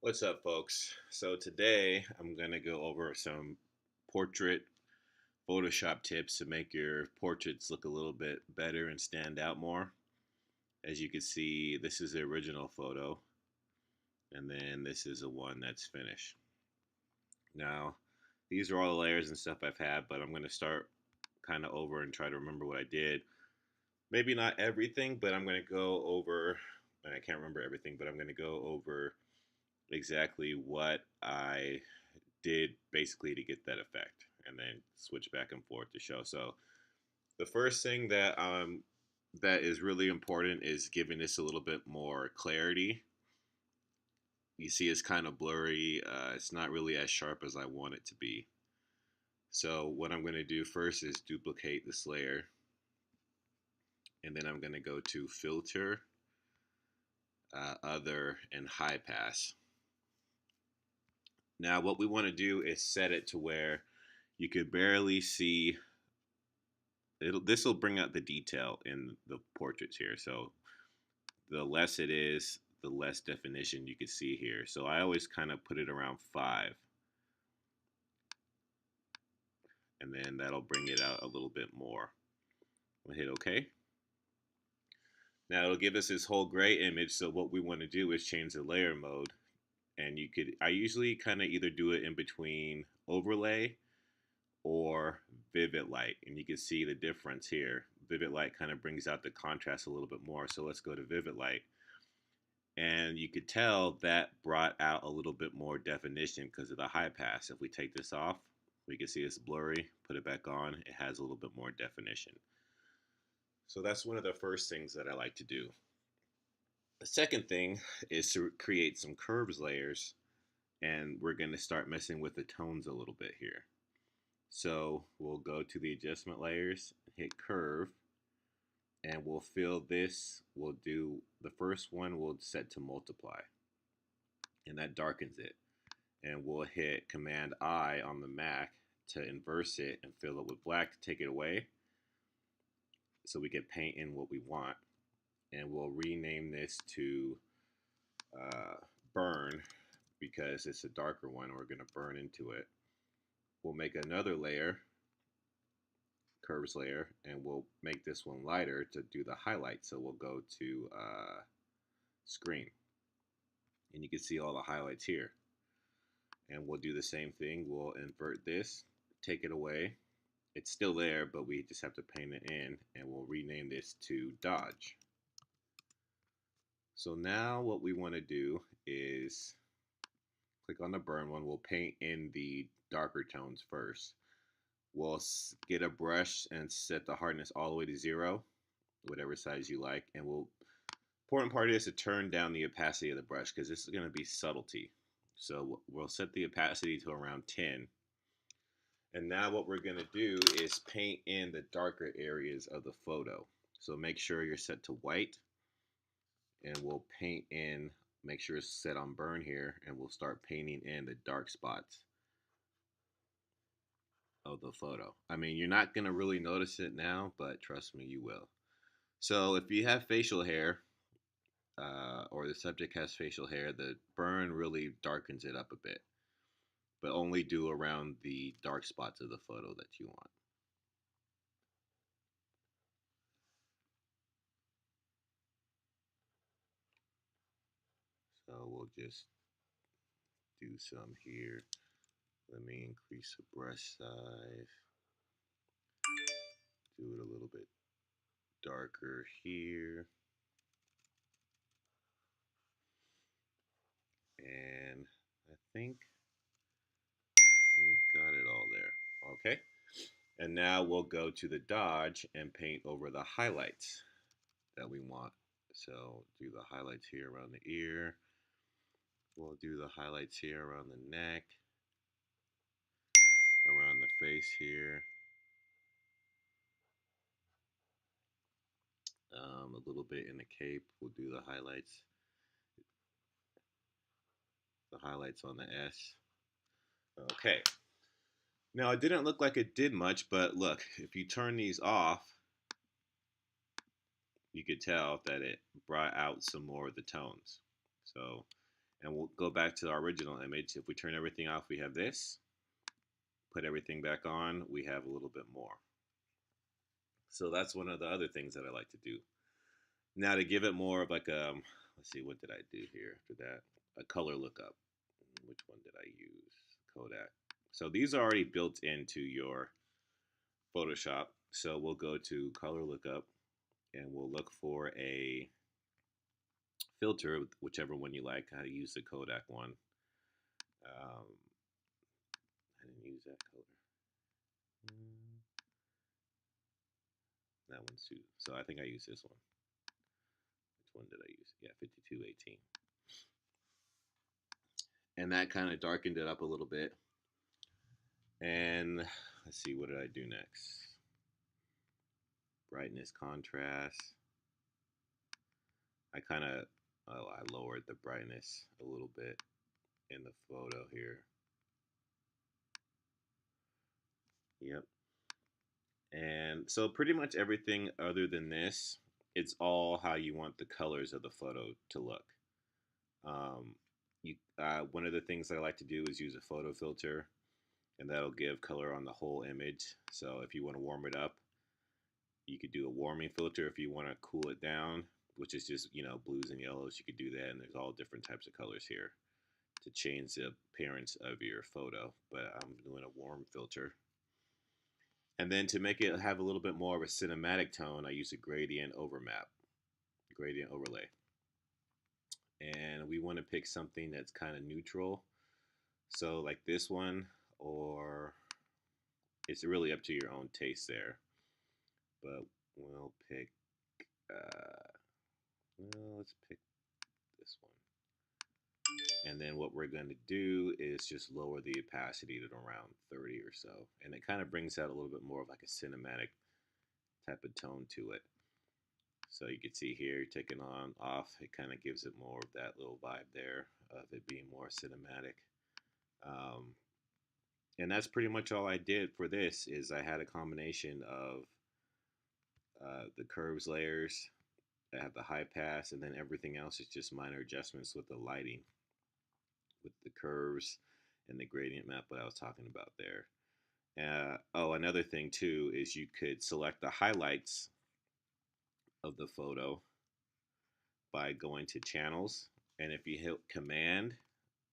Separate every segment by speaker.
Speaker 1: What's up, folks? So today I'm going to go over some portrait Photoshop tips to make your portraits look a little bit better and stand out more. As you can see, this is the original photo, and then this is the one that's finished. Now, these are all the layers and stuff I've had, but I'm going to start kind of over and try to remember what I did. Maybe not everything, but I'm going to go over, and I can't remember everything, but I'm going to go over exactly what I did basically to get that effect, and then switch back and forth to show. So the first thing that is really important is giving this a little bit more clarity. You see it's kind of blurry. It's not really as sharp as I want it to be. So what I'm going to do first is duplicate this layer, and then I'm going to go to filter, other, and high pass. Now what we want to do is set it to where you could barely see. This will bring out the detail in the portraits here. So the less it is, the less definition you can see here. So I always kind of put it around 5, and then that'll bring it out a little bit more. We'll hit OK. Now it'll give us this whole gray image. So what we want to do is change the layer mode, and I usually kind of either do it in between overlay or vivid light, and you can see the difference here. Vivid light kind of brings out the contrast a little bit more. So let's go to vivid light. And you could tell that brought out a little bit more definition because of the high pass. If we take this off, we can see it's blurry. Put it back on, it has a little bit more definition. So that's one of the first things that I like to do. The second thing is to create some curves layers, and we're going to start messing with the tones a little bit here. So we'll go to the adjustment layers, hit curve, and we'll fill this. We'll do the first one, we'll set to multiply, and that darkens it. And we'll hit Command I on the Mac to inverse it and fill it with black to take it away, so we can paint in what we want. And we'll rename this to burn, because it's a darker one. We're going to burn into it. We'll make another layer, curves layer, and we'll make this one lighter to do the highlight. So we'll go to screen, and you can see all the highlights here. And we'll do the same thing. We'll invert this, take it away. It's still there, but we just have to paint it in, and we'll rename this to dodge. So now what we want to do is click on the burn one. We'll paint in the darker tones first. We'll get a brush and set the hardness all the way to 0, whatever size you like. And important part is to turn down the opacity of the brush, because this is going to be subtlety. So we'll set the opacity to around 10. And now what we're going to do is paint in the darker areas of the photo. So make sure you're set to white, and we'll paint in, make sure it's set on burn here, and we'll start painting in the dark spots of the photo. I mean, you're not going to really notice it now, but trust me, you will. So if you have facial hair, or the subject has facial hair, the burn really darkens it up a bit, but only do around the dark spots of the photo that you want. So we'll just do some here. Let me increase the brush size. Do it a little bit darker here. And I think we got it all there. Okay. And now we'll go to the dodge and paint over the highlights that we want. So do the highlights here around the ear. We'll do the highlights here around the neck, around the face here. A little bit in the cape. We'll do the highlights on the S. Okay. Now it didn't look like it did much, but look, if you turn these off, you could tell that it brought out some more of the tones. So And we'll go back to our original image. If we turn everything off, we have this. Put everything back on, we have a little bit more. So that's one of the other things that I like to do. Now to give it more of like a, let's see, what did I do here after that? A color lookup. Which one did I use? Kodak. So these are already built into your Photoshop. So we'll go to color lookup and we'll look for a filter, whichever one you like. I use the Kodak one. I didn't use that color. That one's too. So I think I used this one. Which one did I use? Yeah, 5218. And that kind of darkened it up a little bit. And let's see, what did I do next? Brightness, contrast. I kind of, I lowered the brightness a little bit in the photo here. Yep. And so pretty much everything other than this, it's all how you want the colors of the photo to look. One of the things that I like to do is use a photo filter, and that'll give color on the whole image. So if you want to warm it up, you could do a warming filter. If you want to cool it down, which is just, blues and yellows, you could do that. And there's all different types of colors here to change the appearance of your photo. But I'm doing a warm filter. And then to make it have a little bit more of a cinematic tone, I use a gradient overlay. And we want to pick something that's kind of neutral. So like this one, or it's really up to your own taste there. But we'll pick, let's pick this one. And then what we're going to do is just lower the opacity to around 30 or so. And it kind of brings out a little bit more of like a cinematic type of tone to it. So you can see here, taking on off, it kind of gives it more of that little vibe there of it being more cinematic. And that's pretty much all I did for this. Is I had a combination of the curves layers, I have the high pass, and then everything else is just minor adjustments with the lighting, with the curves and the gradient map, what I was talking about there. Another thing too is you could select the highlights of the photo by going to channels, and if you hit command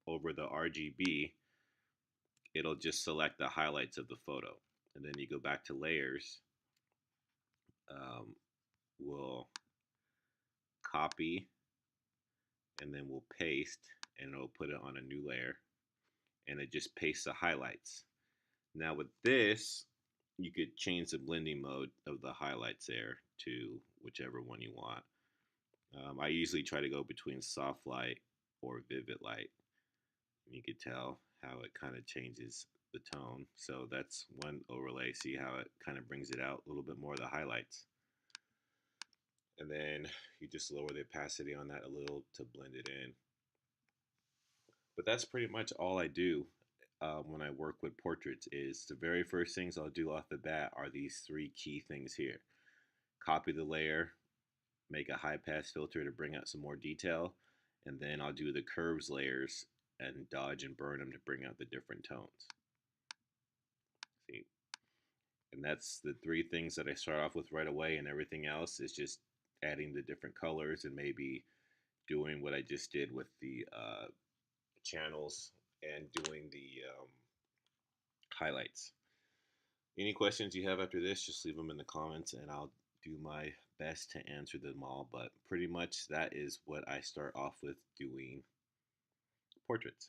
Speaker 1: over the RGB, it'll just select the highlights of the photo. And then you go back to layers, we'll copy, and then we'll paste, and it'll put it on a new layer, and it just pastes the highlights. Now with this, you could change the blending mode of the highlights there to whichever one you want. I usually try to go between soft light or vivid light. You could tell how it kind of changes the tone. So that's one overlay. See how it kind of brings it out a little bit more of the highlights. And then you just lower the opacity on that a little to blend it in. But that's pretty much all I do when I work with portraits. Is the very first things I'll do off the bat are these three key things here. Copy the layer, make a high pass filter to bring out some more detail, and then I'll do the curves layers and dodge and burn them to bring out the different tones. See? And that's the three things that I start off with right away, and everything else is just adding the different colors and maybe doing what I just did with the channels and doing the highlights. Any questions you have after this, just leave them in the comments and I'll do my best to answer them all. But pretty much that is what I start off with doing portraits.